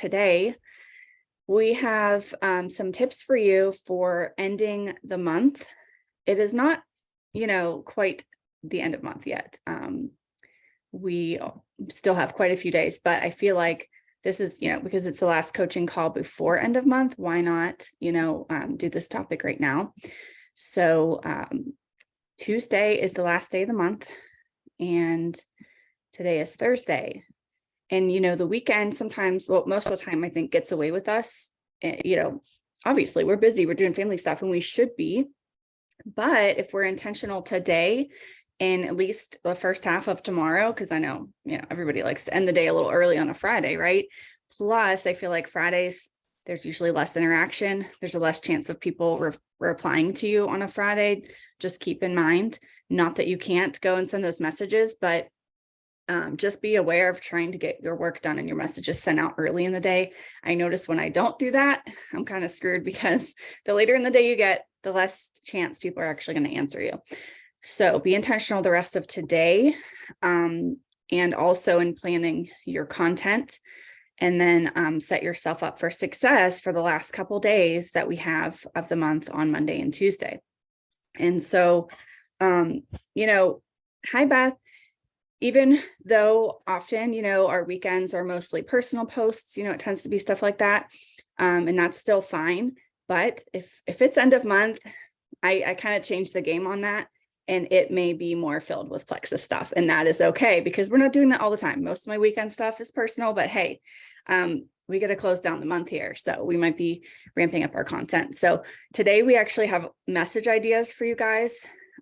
today we have some tips for you for ending the month. It is not, quite the end of month yet. We still have quite a few days, but I feel like this is, because it's the last coaching call before end of month, why not, do this topic right now? So Tuesday is the last day of the month, and today is Thursday. And, the weekend sometimes, well, most of the time, I think gets away with us. Obviously we're busy, we're doing family stuff, and we should be. But if we're intentional today, and at least the first half of tomorrow, because I know, everybody likes to end the day a little early on a Friday, right? Plus, I feel like Fridays, there's usually less interaction. There's a less chance of people replying to you on a Friday. Just keep in mind, not that you can't go and send those messages, but just be aware of trying to get your work done and your messages sent out early in the day. I notice when I don't do that, I'm kind of screwed, because the later in the day you get, the less chance people are actually going to answer you. So be intentional the rest of today, and also in planning your content, and then set yourself up for success for the last couple days that we have of the month on Monday and Tuesday. And so, hi, Beth. Even though often, our weekends are mostly personal posts, it tends to be stuff like that. And that's still fine. But if it's end of month, I kind of changed the game on that. And it may be more filled with Plexus stuff. And that is okay, because we're not doing that all the time. Most of my weekend stuff is personal, but hey, we got to close down the month here. So we might be ramping up our content. So today we actually have message ideas for you guys.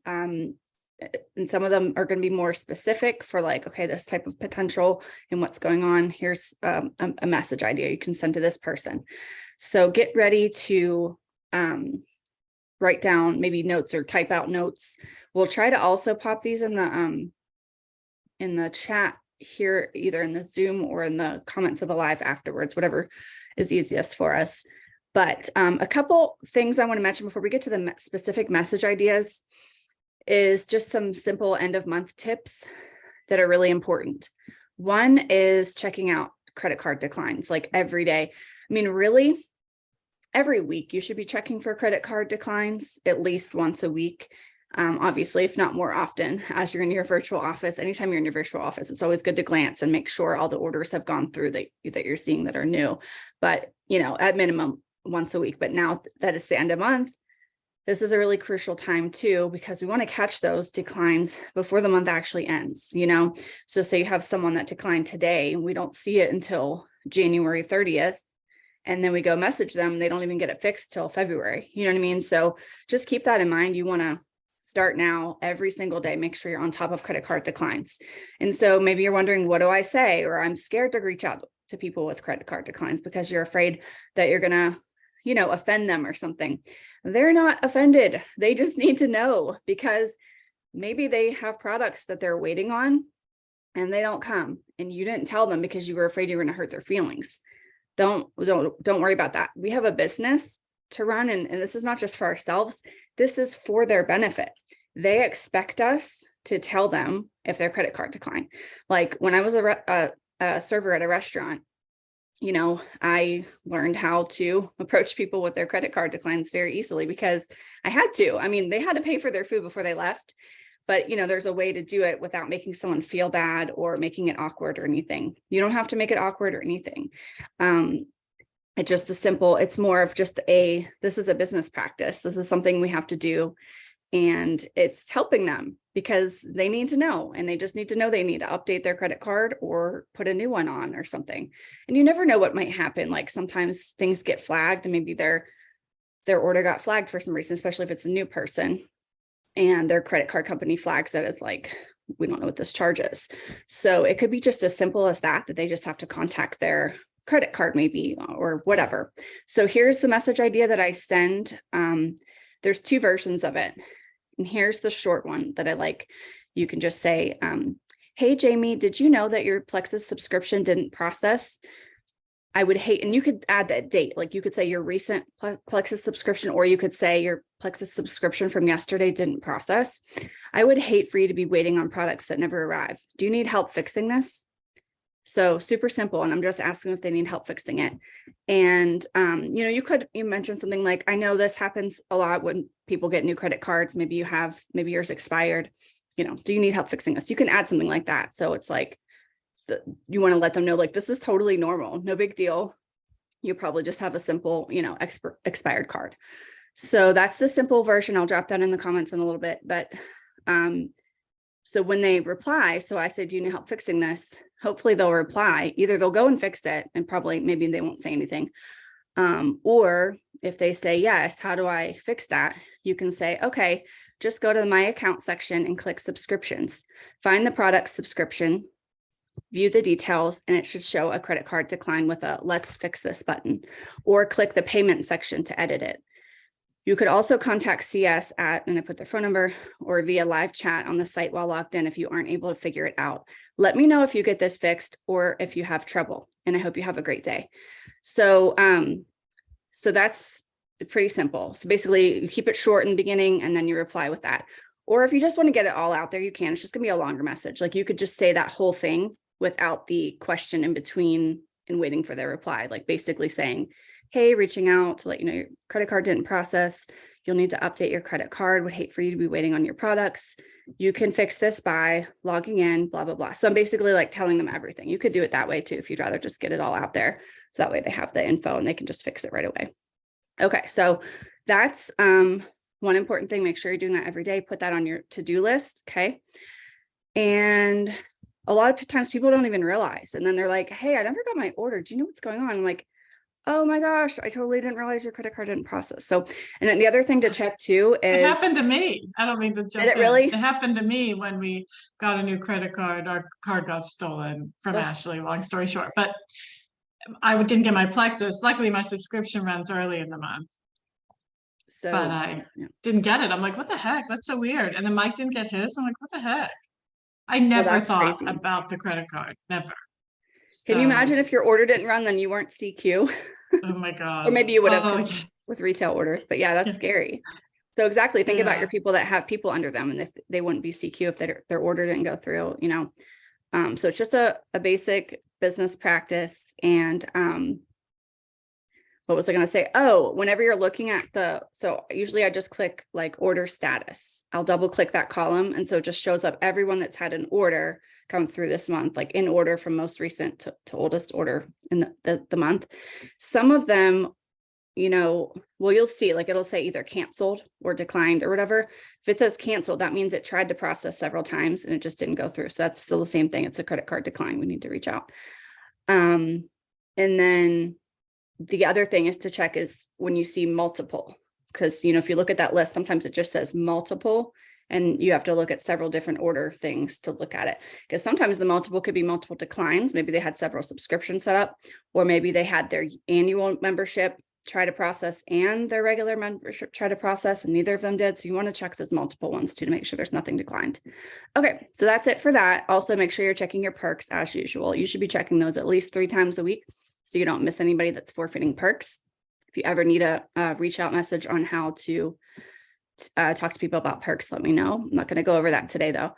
And some of them are going to be more specific for like, okay, this type of potential and what's going on. Here's a message idea you can send to this person. So get ready to write down maybe notes or type out notes. We'll try to also pop these in the chat here, either in the Zoom or in the comments of the live afterwards, whatever is easiest for us. But a couple things I want to mention before we get to the specific message ideas is just some simple end of month tips that are really important. One is checking out credit card declines like every day. I mean, really, every week you should be checking for credit card declines at least once a week. Obviously, if not more often, as you're in your virtual office. Anytime you're in your virtual office, it's always good to glance and make sure all the orders have gone through that you're seeing that are new. But, at minimum once a week. But now that it's the end of month, this is a really crucial time too, because we want to catch those declines before the month actually ends, So say you have someone that declined today, we don't see it until January 30th. And then we go message them, they don't even get it fixed till February. You know what I mean? So just keep that in mind. You want to start now every single day, make sure you're on top of credit card declines. And so maybe you're wondering, what do I say? Or I'm scared to reach out to people with credit card declines because you're afraid that you're going to, offend them or something. They're not offended. They just need to know, because maybe they have products that they're waiting on and they don't come, and you didn't tell them because you were afraid you were going to hurt their feelings. Don't worry about that. We have a business to run, and this is not just for ourselves. This is for their benefit. They expect us to tell them if their credit card declined. Like when I was a server at a restaurant, I learned how to approach people with their credit card declines very easily, because I had to. I mean, they had to pay for their food before they left, but there's a way to do it without making someone feel bad or making it awkward or anything. You don't have to make it awkward or anything. It's just it's more of just this is a business practice. This is something we have to do. And it's helping them because they need to know, and they just need to know they need to update their credit card or put a new one on or something. And you never know what might happen. Like sometimes things get flagged, and maybe their order got flagged for some reason, especially if it's a new person, and their credit card company flags it as like, we don't know what this charge is. So it could be just as simple as that they just have to contact their credit card maybe, or whatever. So here's the message idea that I send. There's two versions of it. And here's the short one that I like. You can just say, hey, Jamie, did you know that your Plexus subscription didn't process? I would hate, and you could add that date. Like you could say your recent Plexus subscription, or you could say your Plexus subscription from yesterday didn't process. I would hate for you to be waiting on products that never arrive. Do you need help fixing this? So super simple. And I'm just asking if they need help fixing it. And, you mentioned something like, I know this happens a lot when people get new credit cards. Maybe yours expired, do you need help fixing this? You can add something like that. So it's like, you want to let them know, like, this is totally normal. No big deal. You probably just have a simple, expired card. So that's the simple version. I'll drop that in the comments in a little bit, but, so when they reply, so I said, do you need help fixing this? Hopefully they'll reply. Either they'll go and fix it and maybe they won't say anything. Or if they say, yes, how do I fix that? You can say, okay, just go to my account section and click subscriptions, find the product subscription, view the details, and it should show a credit card decline with a let's fix this button, or click the payment section to edit it. You could also contact CS and I put their phone number, or via live chat on the site while logged in if you aren't able to figure it out. Let me know if you get this fixed or if you have trouble, and I hope you have a great day. So, so that's pretty simple. So basically you keep it short in the beginning and then you reply with that. Or if you just want to get it all out there, you can. It's just gonna be a longer message. Like you could just say that whole thing without the question in between and waiting for their reply, like basically saying, hey, reaching out to let you know your credit card didn't process. You'll need to update your credit card. Would hate for you to be waiting on your products. You can fix this by logging in, blah, blah, blah. So I'm basically like telling them everything. You could do it that way too, if you'd rather just get it all out there. So that way they have the info and they can just fix it right away. Okay, so that's one important thing. Make sure you're doing that every day. Put that on your to-do list, okay? And a lot of times people don't even realize. And then they're like, hey, I never got my order. Do you know what's going on? I'm like, oh my gosh, I totally didn't realize your credit card didn't process. So, and then the other thing to check too is— It happened to me. I don't mean to jump in. Did it really? It happened to me when we got a new credit card. Our card got stolen from Ashley, long story short. But I didn't get my Plexus. Luckily, my subscription runs early in the month. So, but I didn't get it. I'm like, what the heck? That's so weird. And then Mike didn't get his. I'm like, what the heck? I never thought crazy about the credit card. Never. Can you imagine if your order didn't run, then you weren't CQ? Oh my God. Or maybe you would have with retail orders, but yeah, that's scary. So exactly. Think about your people that have people under them, and if they wouldn't be CQ if their order didn't go through, so it's just a basic business practice. And what was I going to say? Oh, whenever you're looking at so usually I just click like order status. I'll double click that column. And so it just shows up everyone that's had an order come through this month, like in order from most recent to oldest order in the month. Some of them, you'll see, like it'll say either canceled or declined or whatever. If it says canceled, that means it tried to process several times and it just didn't go through. So that's still the same thing. It's a credit card decline. We need to reach out. And then the other thing is to check is when you see multiple, because, if you look at that list, sometimes it just says multiple, and you have to look at several different order things to look at it. Because sometimes the multiple could be multiple declines. Maybe they had several subscriptions set up, or maybe they had their annual membership try to process and their regular membership try to process, and neither of them did. So you want to check those multiple ones too, to make sure there's nothing declined. Okay, so that's it for that. Also, make sure you're checking your perks as usual. You should be checking those at least 3 times a week, so you don't miss anybody that's forfeiting perks. If you ever need a reach out message on how to talk to people about perks, let me know. I'm not going to go over that today though.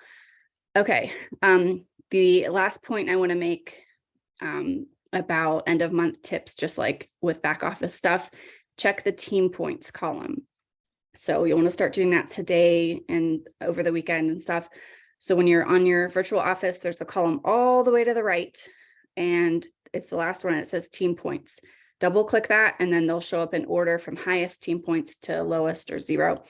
Okay. The last point I want to make about end of month tips, just like with back office stuff, check the team points column. So you'll want to start doing that today and over the weekend and stuff. So when you're on your virtual office, there's the column all the way to the right, and it's the last one. It says team points. Double click that, and then they'll show up in order from highest team points to lowest or 0.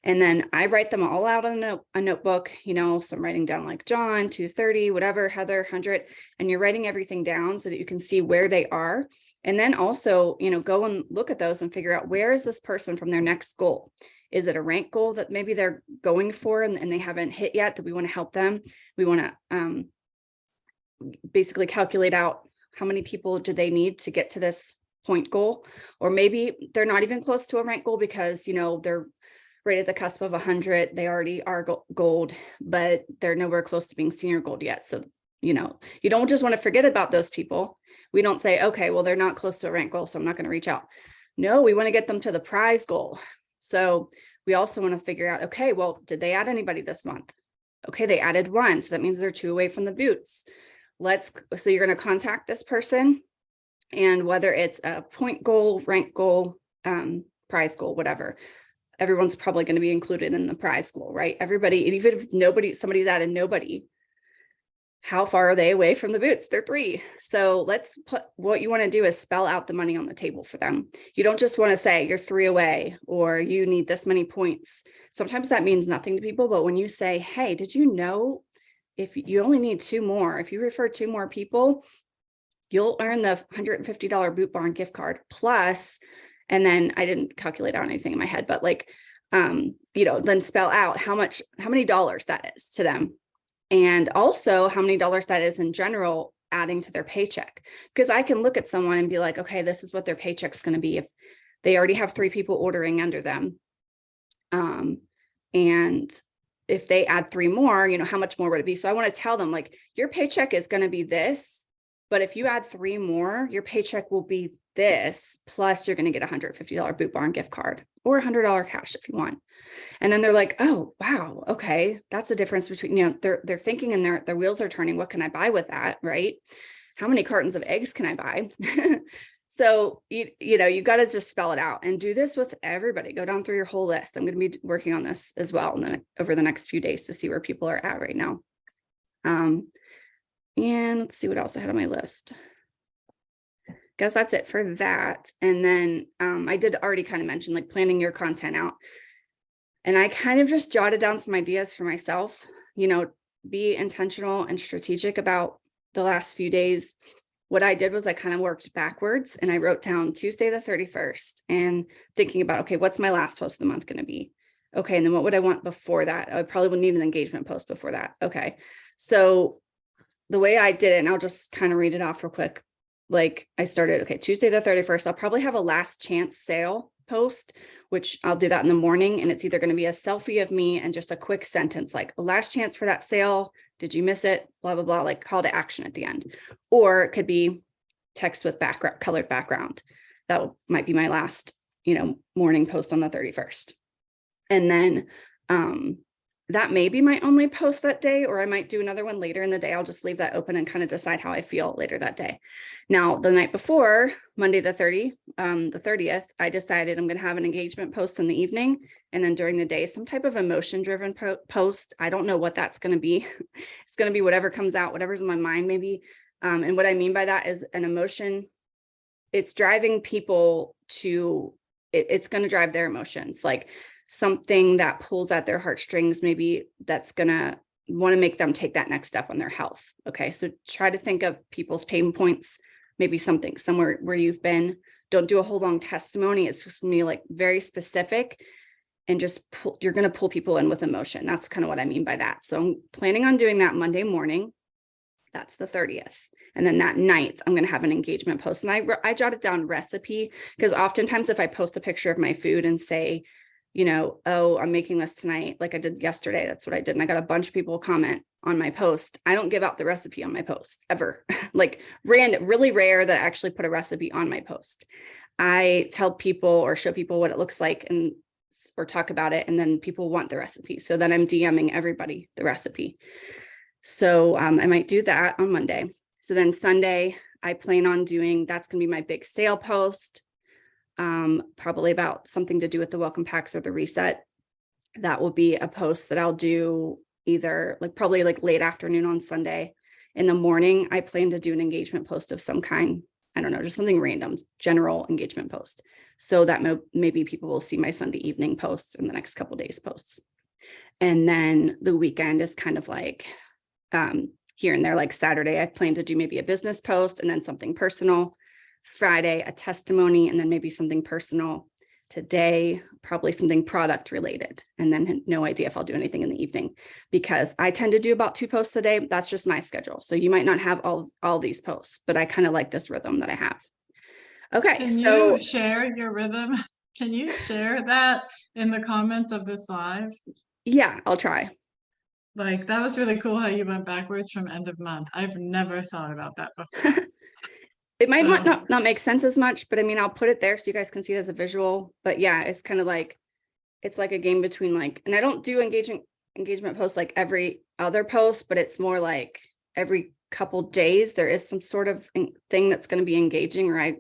And then I write them all out on a notebook, so I'm writing down like John, 230, whatever, Heather, 100, and you're writing everything down so that you can see where they are. And then also, go and look at those and figure out, where is this person from their next goal? Is it a rank goal that maybe they're going for and they haven't hit yet, that we want to help them? We want to basically calculate out how many people do they need to get to this point goal, or maybe they're not even close to a rank goal because they're right at the cusp of 100. They already are gold, but they're nowhere close to being senior gold yet. So you don't just want to forget about those people. We don't say, okay, well, they're not close to a rank goal, so I'm not going to reach out. No, we want to get them to the prize goal. So we also want to figure out, okay, well, did they add anybody this month? Okay, they added 1, so that means they're 2 away from the boots. so you're going to contact this person, and whether it's a point goal, rank goal, prize goal, whatever, everyone's probably going to be included in the prize goal, right? Everybody, even if somebody's at a nobody, how far are they away from the boots? They're 3. So what you want to do is spell out the money on the table for them. You don't just want to say you're 3 away or you need this many points. Sometimes that means nothing to people, but when you say, hey, did you know if you only need 2 more, if you refer 2 more people, you'll earn the $150 Boot Barn gift card plus, and then I didn't calculate out anything in my head, but like, then spell out how many dollars that is to them. And also how many dollars that is in general adding to their paycheck. Because I can look at someone and be like, okay, this is what their paycheck's going to be if they already have 3 people ordering under them. And if they add 3 more, how much more would it be? So I want to tell them, like, your paycheck is going to be this, but if you add 3 more, your paycheck will be this, plus you're going to get a $150 Boot Barn gift card or $100 cash if you want. And then they're like, oh, wow, okay, that's a difference between, they're thinking and their wheels are turning. What can I buy with that, right? How many cartons of eggs can I buy? So, you got to just spell it out and do this with everybody. Go down through your whole list. I'm going to be working on this as well over the next few days to see where people are at right now. And let's see what else I had on my list. Guess that's it for that. And then I did already kind of mention like planning your content out. And I kind of just jotted down some ideas for myself, be intentional and strategic about the last few days. What I did was I kind of worked backwards and I wrote down Tuesday the 31st and thinking about, okay, what's my last post of the month going to be? Okay. And then what would I want before that? I probably would need an engagement post before that. Okay. So the way I did it, and I'll just kind of read it off real quick. Like I started, okay, Tuesday the 31st, I'll probably have a last chance sale post, which I'll do that in the morning. And it's either going to be a selfie of me and just a quick sentence, like a last chance for that sale. Did you miss it? Blah, blah, blah, like call to action at the end. Or it could be text with colored background. That might be my last, morning post on the 31st. And then, that may be my only post that day, or I might do another one later in the day. I'll just leave that open and kind of decide how I feel later that day. Now, the night before, Monday the 30th, I decided I'm going to have an engagement post in the evening. And then during the day, some type of emotion-driven post. I don't know what that's going to be. It's going to be whatever comes out, whatever's in my mind, maybe. And what I mean by that is an emotion. It's driving people to, it's going to drive their emotions. Like, something that pulls at their heartstrings, maybe that's going to want to make them take that next step on their health. Okay. So try to think of people's pain points, maybe something somewhere where you've been. Don't do a whole long testimony. It's just going to be like very specific and just you're going to pull people in with emotion. That's kind of what I mean by that. So I'm planning on doing that Monday morning. That's the 30th. And then that night, I'm going to have an engagement post. And I jotted down recipe because oftentimes if I post a picture of my food and say, oh, I'm making this tonight, like I did yesterday. That's what I did. And I got a bunch of people comment on my post. I don't give out the recipe on my post ever. Like really rare that I actually put a recipe on my post. I tell people or show people what it looks like or talk about it. And then people want the recipe. So then I'm DMing everybody the recipe. So I might do that on Monday. So then Sunday, I plan on that's going to be my big sale post. Probably about something to do with the welcome packs or the reset. That will be a post that I'll do either probably late afternoon on Sunday. In the morning, I plan to do an engagement post of some kind. I don't know, just something random, general engagement post. So that maybe people will see my Sunday evening posts in the next couple days posts. And then the weekend is kind of like here and there, like Saturday, I plan to do maybe a business post and then something personal. Friday, a testimony, and then maybe something personal. Today, probably something product related. And then no idea if I'll do anything in the evening because I tend to do about 2 posts a day. That's just my schedule. So you might not have all these posts, but I kind of like this rhythm that I have. Okay. Can you share your rhythm? Can you share that in the comments of this live? Yeah, I'll try. Like, that was really cool how you went backwards from end of month. I've never thought about that before. It might not make sense as much, but I mean, I'll put it there so you guys can see it as a visual. But yeah, it's kind of like, it's like a game between and I don't do engagement posts like every other post, but it's more like every couple days, there is some sort of thing that's going to be engaging, right?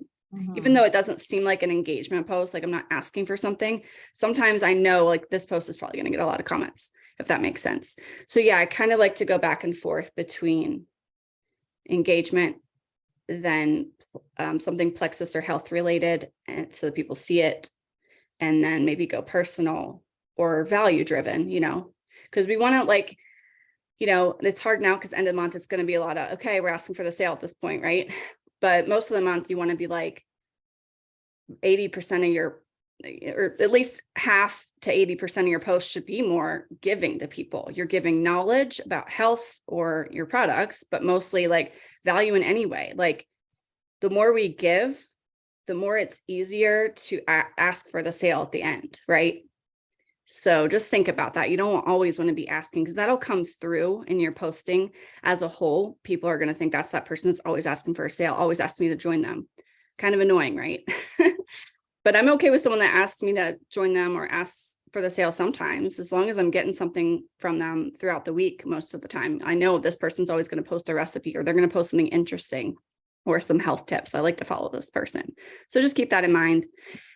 Even though it doesn't seem like an engagement post, like I'm not asking for something, sometimes I know like this post is probably going to get a lot of comments, if that makes sense. So yeah, I kind of like to go back and forth between engagement, then something plexus or health related, and so that people see it, and then maybe go personal or value driven, because we want to like, it's hard now because end of the month, it's going to be a lot of, okay, we're asking for the sale at this point, right? But most of the month, you want to be like 80% of your, or at least half to 80% of your posts should be more giving to people. You're giving knowledge about health or your products, but mostly like value in any way. Like the more we give, the more it's easier to ask for the sale at the end, right? So just think about that. You don't always want to be asking, because that'll come through in your posting as a whole. People are going to think that's that person that's always asking for a sale, always asking me to join them. Kind of annoying, right? But I'm okay with someone that asks me to join them or asks for the sale sometimes, as long as I'm getting something from them throughout the week. Most of the time, I know this person's always going to post a recipe, or they're going to post something interesting or some health tips. I like to follow this person. So just keep that in mind.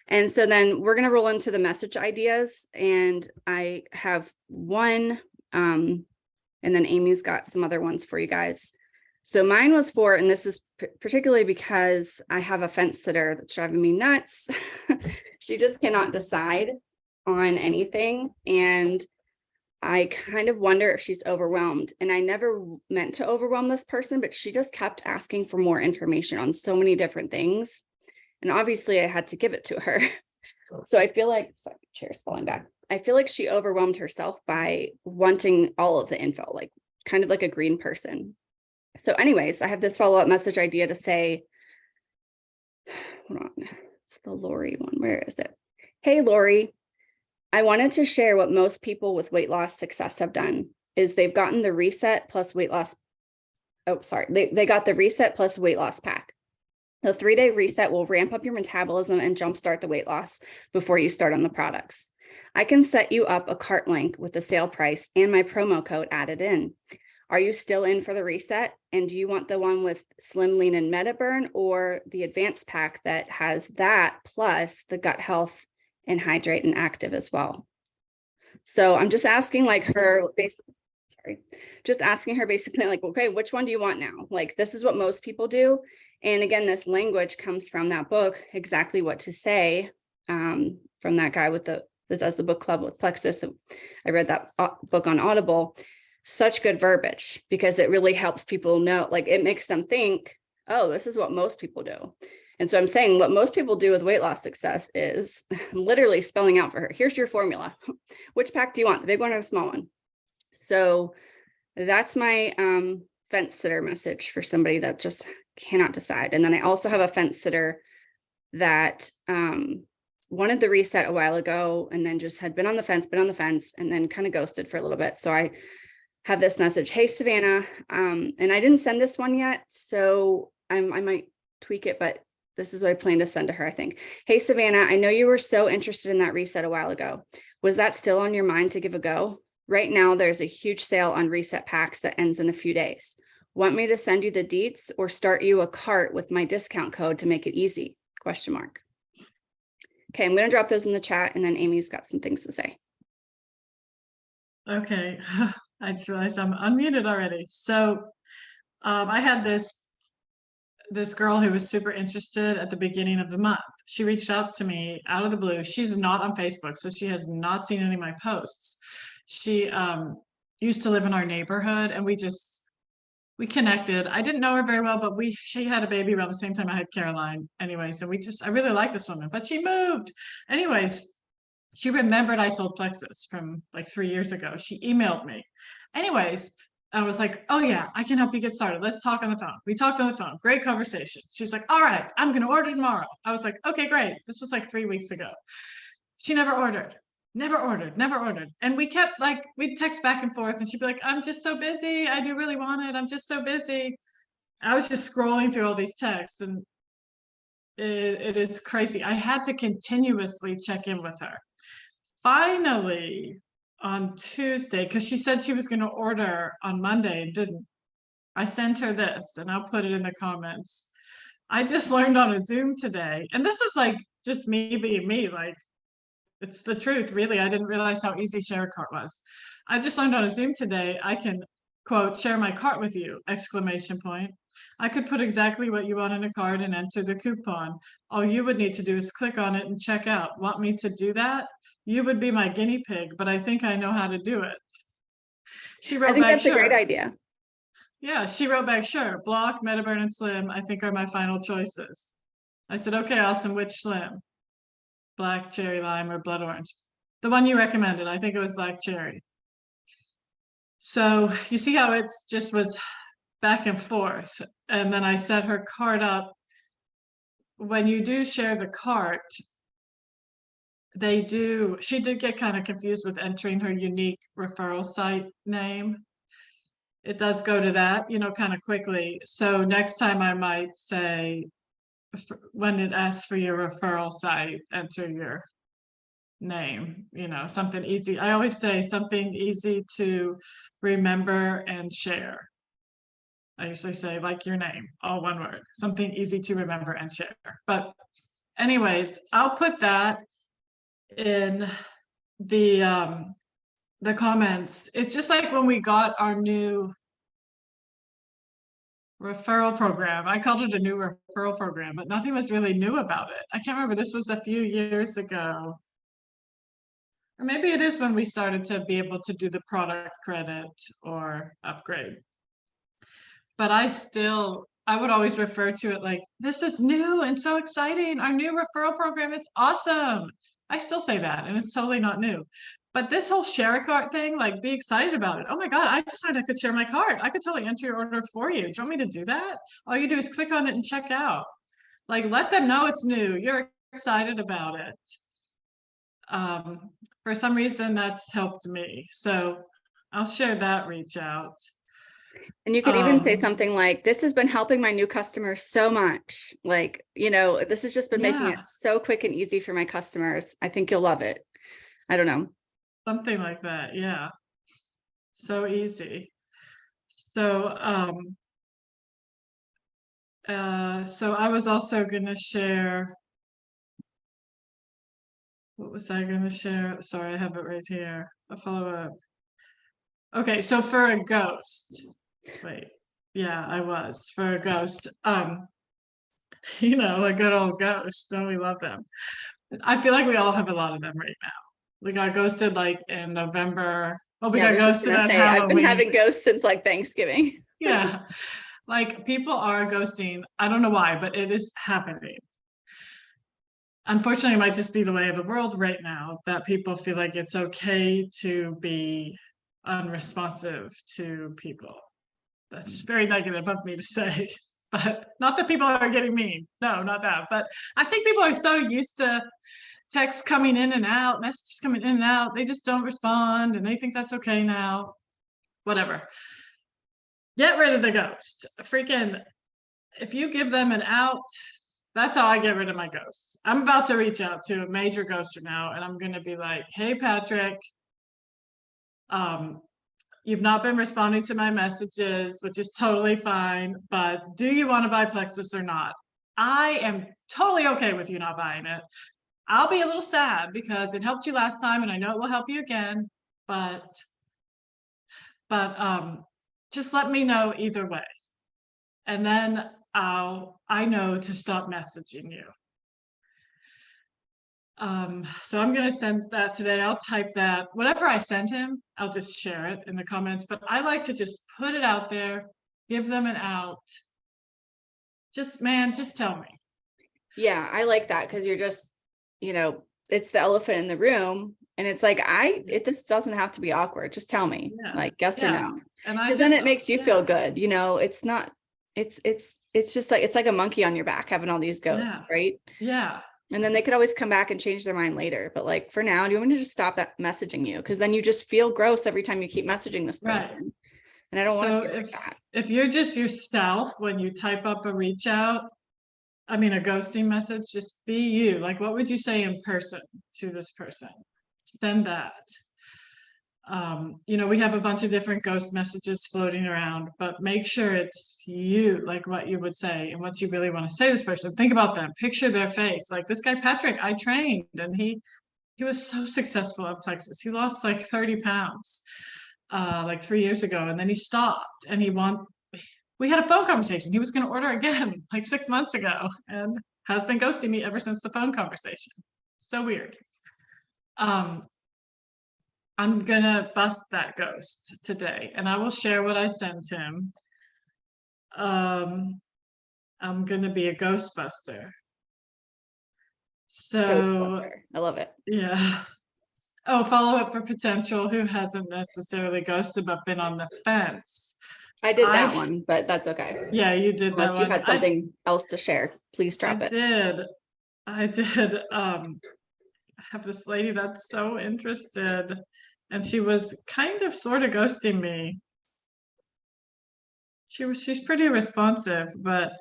And so then we're going to roll into the message ideas, and I have one, and then Amy's got some other ones for you guys. So mine was for, and this is particularly because I have a fence sitter that's driving me nuts. She just cannot decide on anything. And I kind of wonder if she's overwhelmed. And I never meant to overwhelm this person, but she just kept asking for more information on so many different things. And obviously I had to give it to her. So I feel like, sorry, chair's falling back. I feel like she overwhelmed herself by wanting all of the info, like kind of like a green person. So anyways, I have this follow-up message idea to say, hold on, it's the Lori one. Where is it? Hey, Lori, I wanted to share what most people with weight loss success have done is they've gotten the reset plus weight loss. Oh, sorry. They got the reset plus weight loss pack. The 3-day reset will ramp up your metabolism and jumpstart the weight loss before you start on the products. I can set you up a cart link with the sale price and my promo code added in. Are you still in for the reset? And do you want the one with Slim, Lean, and MetaBurn, or the advanced pack that has that plus the gut health and hydrate and active as well? So I'm just asking like her, just asking her basically like, okay, which one do you want now? Like, this is what most people do. And again, this language comes from that book, Exactly What to Say, from that guy that does the book club with Plexus. I read that book on Audible. Such good verbiage, because it really helps people know, like it makes them think, oh, this is what most people do. And so I'm saying what most people do with weight loss success is literally spelling out for her, here's your formula. Which pack do you want, the big one or the small one? So that's my fence sitter message for somebody that just cannot decide. And then I also have a fence sitter that wanted the reset a while ago, and then just had been on the fence, and then kind of ghosted for a little bit. So I have this message. Hey, Savannah. And I didn't send this one yet, so I might tweak it, but this is what I plan to send to her, I think. Hey, Savannah, I know you were so interested in that reset a while ago. Was that still on your mind to give a go? Right now, there's a huge sale on reset packs that ends in a few days. Want me to send you the deets or start you a cart with my discount code to make it easy? Question mark. Okay, I'm going to drop those in the chat, and then Amy's got some things to say. Okay. I just realized I'm unmuted already. So I had this girl who was super interested at the beginning of the month. She reached out to me out of the blue. She's not on Facebook, so she has not seen any of my posts. She used to live in our neighborhood, and we connected. I didn't know her very well, but she had a baby around the same time I had Caroline. Anyway, so I really like this woman, but she moved. Anyways, she remembered I sold Plexus from like 3 years ago. She emailed me. Anyways, I was like, oh yeah, I can help you get started. Let's talk on the phone. We talked on the phone. Great conversation. She's like, all right, I'm going to order tomorrow. I was like, okay, great. This was like 3 weeks ago. She never ordered. And we kept we'd text back and forth, and she'd be like, I'm just so busy. I do really want it. I'm just so busy. I was just scrolling through all these texts, and it is crazy. I had to continuously check in with her. Finally, on Tuesday, because she said she was going to order on Monday and didn't. I sent her this, and I'll put it in the comments. I just learned on a Zoom today, and this is like just me being me, like it's the truth, really. I didn't realize how easy share a cart was. I just learned on a Zoom today, I can quote, share my cart with you, exclamation point. I could put exactly what you want in a cart and enter the coupon. All you would need to do is click on it and check out. Want me to do that? You would be my guinea pig, but I think I know how to do it. She I wrote think back, that's a great sure. idea. Yeah, she wrote back, sure. Block, Metaburn, and Slim, I think are my final choices. I said, okay, awesome. Which Slim? Black, cherry, lime, or blood orange? The one you recommended, I think it was black cherry. So you see how it's just was back and forth. And then I set her cart up. When you do share the cart, she did get kind of confused with entering her unique referral site name. It does go to that, kind of quickly. So next time I might say, when it asks for your referral site, enter your name, something easy. I always say something easy to remember and share. I usually say like your name, all one word, something easy to remember and share. But anyways, I'll put that in the comments. It's just like when we got our new referral program. I called it a new referral program, but nothing was really new about it. I can't remember. This was a few years ago. Or maybe it is when we started to be able to do the product credit or upgrade. But I would always refer to it like, this is new and so exciting. Our new referral program is awesome. I still say that, and it's totally not new. But this whole share a cart thing, like be excited about it. Oh my God, I decided I could share my cart. I could totally enter your order for you. Do you want me to do that? All you do is click on it and check out. Like let them know it's new. You're excited about it. For some reason that's helped me. So I'll share that reach out. And you could even say something like, this has been helping my new customers so much. Like, this has just been making it so quick and easy for my customers. I think you'll love it. I don't know. Something like that. Yeah. So easy. So, so I was also going to share, what was I going to share? Sorry, I have it right here. A follow-up. Okay, so for a ghost, wait, yeah, I was for a ghost. A good old ghost. Don't we love them? I feel like we all have a lot of them right now. We got ghosted like in November. Oh, we got ghosted at say, I've been Halloween. having ghosts since like Thanksgiving. Yeah, like people are ghosting. I don't know why, but it is happening. Unfortunately, it might just be the way of the world right now that people feel like it's okay to be unresponsive to people. That's very negative of me to say, but not that people are getting mean. No, not that. But I think people are so used to texts coming in and out, messages coming in and out. They just don't respond and they think that's okay now. Whatever. Get rid of the ghost. Freaking, if you give them an out, that's how I get rid of my ghosts. I'm about to reach out to a major ghoster now, and I'm going to be like, hey, Patrick, you've not been responding to my messages, which is totally fine, but do you want to buy Plexus or not? I am totally okay with you not buying it. I'll be a little sad because it helped you last time and I know it will help you again, but just let me know either way. And then I know to stop messaging you. So I'm going to send that today. I'll type that. Whatever I send him, I'll just share it in the comments. But I like to just put it out there, give them an out. Just tell me. Yeah, I like that because you're just, it's the elephant in the room. And it's like, this doesn't have to be awkward. Just tell me, like yes or no. Because then it makes you feel good. It's not, it's just like, it's like a monkey on your back having all these ghosts, right? Yeah. And then they could always come back and change their mind later. But like for now, do you want me to just stop messaging you? Because then you just feel gross every time you keep messaging this person. Right. And I don't want to feel like that. If you're just yourself when you type up a reach out, a ghosting message, just be you. Like, what would you say in person to this person? Send that. We have a bunch of different ghost messages floating around, but make sure it's you, like what you would say and what you really want to say to this person. Think about them, picture their face. Like this guy, Patrick, I trained and he was so successful at Plexus. He lost like 30 pounds, like 3 years ago. And then he stopped and we had a phone conversation. He was going to order again like 6 months ago and has been ghosting me ever since the phone conversation. So weird. I'm gonna bust that ghost today and I will share what I sent him. I'm gonna be a ghostbuster. So Ghostbuster. I love it. yeah. Oh, follow up for potential who hasn't necessarily ghosted but been on the fence. I did that one, but that's okay. Yeah, you did Unless that you one. had something else to share, please drop it. I did. I have this lady that's so interested and she was kind of sort of ghosting me. She's pretty responsive, but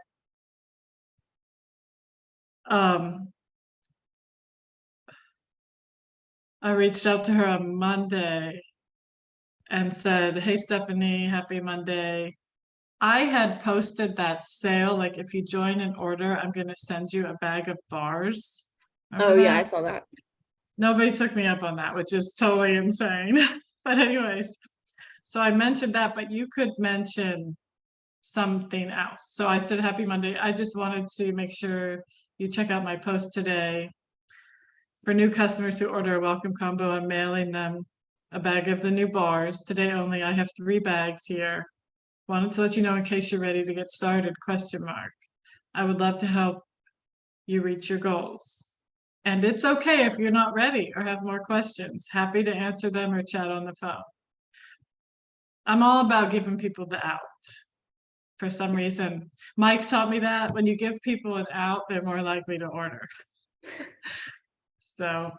I reached out to her on Monday and said, "Hey Stephanie, happy Monday. I had posted that sale, like if you join an order, I'm gonna send you a bag of bars." Remember Oh yeah, I that? saw that. Nobody took me up on that, which is totally insane. But anyways, so I mentioned that, but you could mention something else. So I said, happy Monday. I just wanted to make sure you check out my post today. For new customers who order a welcome combo, I'm mailing them a bag of the new bars. Today only, I have 3 bags here. Wanted to let you know in case you're ready to get started, question mark. I would love to help you reach your goals. And it's okay if you're not ready or have more questions. Happy to answer them or chat on the phone. I'm all about giving people the out. For some reason, Mike taught me that when you give people an out, they're more likely to order. So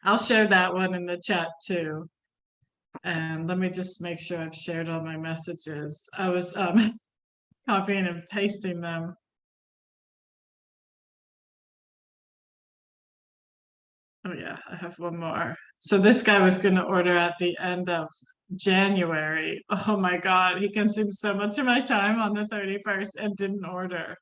I'll share that one in the chat too. And let me just make sure I've shared all my messages. I was copying and pasting them. Oh yeah, I have one more. So this guy was going to order at the end of January. Oh my God, he consumed so much of my time on the 31st and didn't order.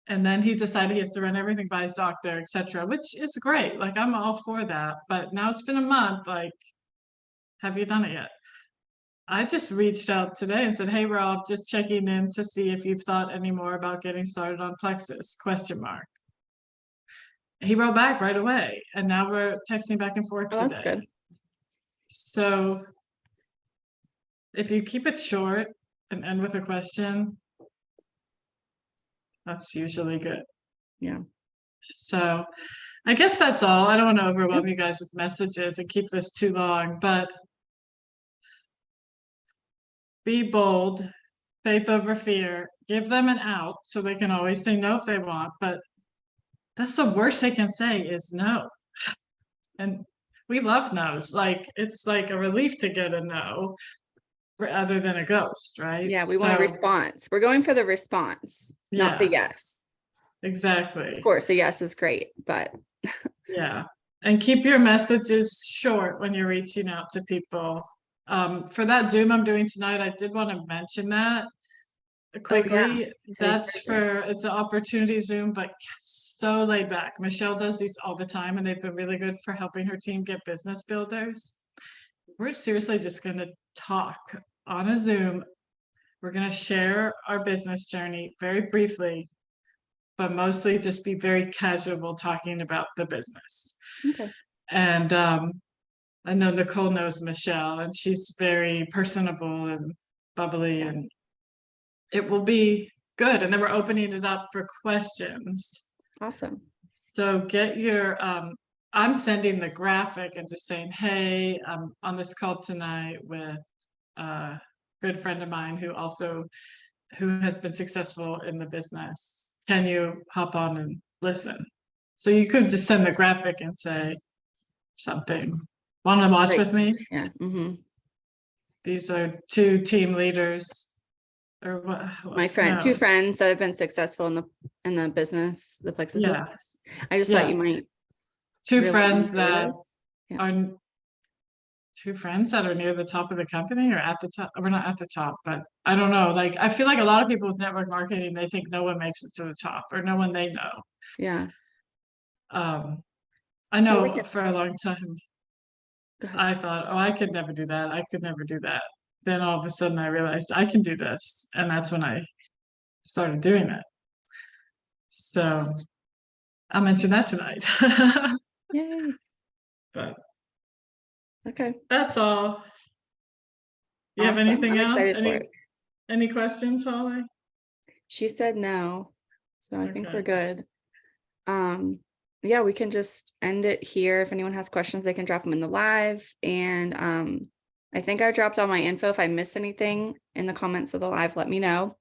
And then he decided he has to run everything by his doctor, etc., which is great. Like I'm all for that. But now it's been a month. Like, have you done it yet? I just reached out today and said, "Hey Rob, just checking in to see if you've thought any more about getting started on Plexus, question mark." He wrote back right away, and now we're texting back and forth Oh, that's today. good. So if you keep it short and end with a question, that's usually good. Yeah. So I guess that's all. I don't want to overwhelm you guys with messages and keep this too long, but be bold, faith over fear, give them an out so they can always say no if they want, but that's the worst they can say is no. And we love no's. Like it's like a relief to get a no rather than a ghost, right? Yeah, we want a response. We're going for the response, not the yes. Exactly. Of course, a yes is great, but yeah. And keep your messages short when you're reaching out to people. For that Zoom I'm doing tonight, I did want to mention that quickly. It's an opportunity Zoom, but so laid back. Michelle does these all the time and they've been really good for helping her team get business builders. We're seriously just going to talk on a Zoom. We're going to share our business journey very briefly, but mostly just be very casual talking about the business. Okay. And I know Nicole knows Michelle and she's very personable and bubbly and it will be good. And then we're opening it up for questions. Awesome. So get your, I'm sending the graphic and just saying, hey, I'm on this call tonight with a good friend of mine who has been successful in the business. Can you hop on and listen? So you could just send the graphic and say something. Want to watch with me? Yeah. Mm-hmm. These are 2 team leaders. Or what? My friend, 2 friends that have been successful in the business, the Plexus business. I just thought you might. 2 friends that Yeah. are two friends that are near the top of the company or at the top. We're not at the top, but I don't know. Like, I feel like a lot of people with network marketing, they think no one makes it to the top or no one they know. Yeah. I Well, we know can for a long time, go ahead. I thought, oh, I could never do that. I could never do that. Then all of a sudden I realized I can do this. And that's when I started doing it. So I'll mention that tonight. Yay. But Okay. that's all. You have Awesome. anything I'm else? excited for it. Any questions, Holly? She said no. So I think we're Okay. good. Yeah, we can just end it here. If anyone has questions, they can drop them in the live. And I think I dropped all my info. If I missed anything in the comments of the live, let me know.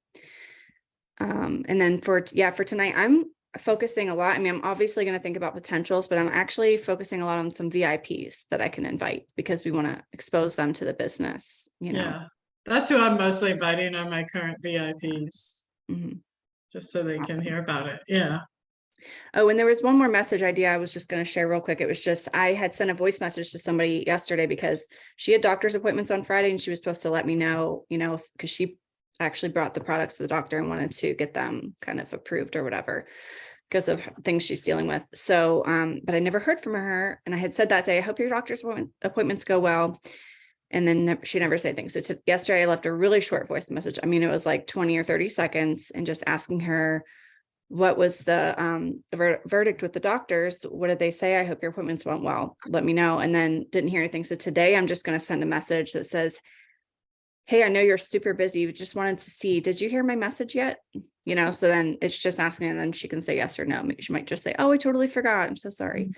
And then for tonight, I'm focusing a lot. I mean, I'm obviously going to think about potentials, but I'm actually focusing a lot on some VIPs that I can invite because we want to expose them to the business, you know. Yeah. That's who I'm mostly inviting are my current VIPs, Mhm. just so they can Awesome. hear about it. Yeah. Oh, and there was one more message idea I was just going to share real quick. It was just, I had sent a voice message to somebody yesterday because she had doctor's appointments on Friday and she was supposed to let me know, you know, because she actually brought the products to the doctor and wanted to get them kind of approved or whatever because of things she's dealing with. So, but I never heard from her. And I had said that day, I hope your doctor's appointments go well. And then she never said anything. So yesterday I left a really short voice message. I mean, it was like 20 or 30 seconds and just asking her, what was the verdict with the doctors? What did they say? I hope your appointments went well. Let me know. And then didn't hear anything. So today I'm just going to send a message that says, hey, I know you're super busy. Just wanted to see, did you hear my message yet? You know, so then it's just asking and then she can say yes or no. She might just say, oh, I totally forgot. I'm so sorry.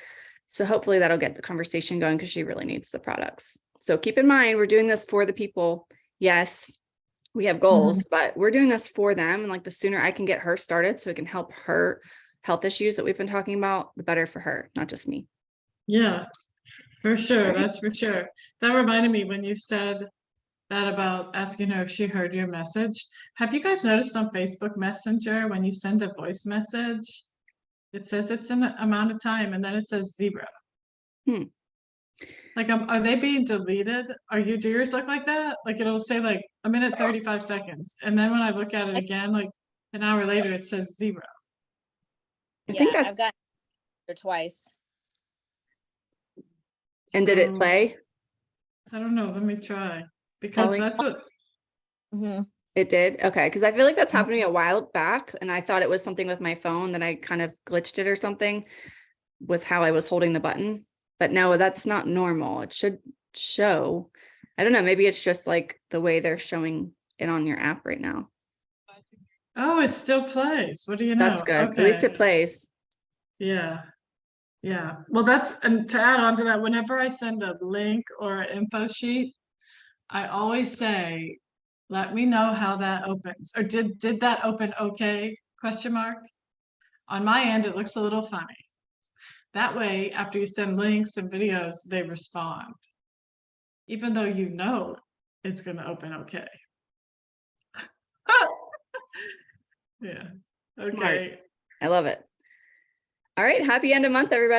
So hopefully that'll get the conversation going because she really needs the products. So keep in mind, we're doing this for the people. Yes, we have goals, but we're doing this for them. And like the sooner I can get her started so it can help her health issues that we've been talking about, the better for her, not just me. Yeah, for sure. Right. That's for sure. That reminded me when you said that about asking her if she heard your message. Have you guys noticed on Facebook Messenger when you send a voice message, it says it's an amount of time and then it says 0. Like, are they being deleted? Do yours look like that? Like it'll say like a minute 35 seconds. And then when I look at it again, like an hour later, it says 0. I Yeah, think I've that's, gotten it twice. and did it So, play? I don't know. Let me try because Holly? that's what. It did? Okay. Because I feel like that's happened to me a while back. And I thought it was something with my phone that I kind of glitched it or something with how I was holding the button. But no, that's not normal. It should show. I don't know. Maybe it's just like the way they're showing it on your app right now. Oh, it still plays. What do you know? That's good. Okay. At least it plays. Yeah. Yeah. Well, and to add on to that, whenever I send a link or an info sheet, I always say, let me know how that opens. Or did that open okay? Question mark. On my end, it looks a little funny. That way, after you send links and videos, they respond. Even though you know it's gonna open okay. Yeah. Smart. Okay. I love it. All right. Happy end of month, everybody.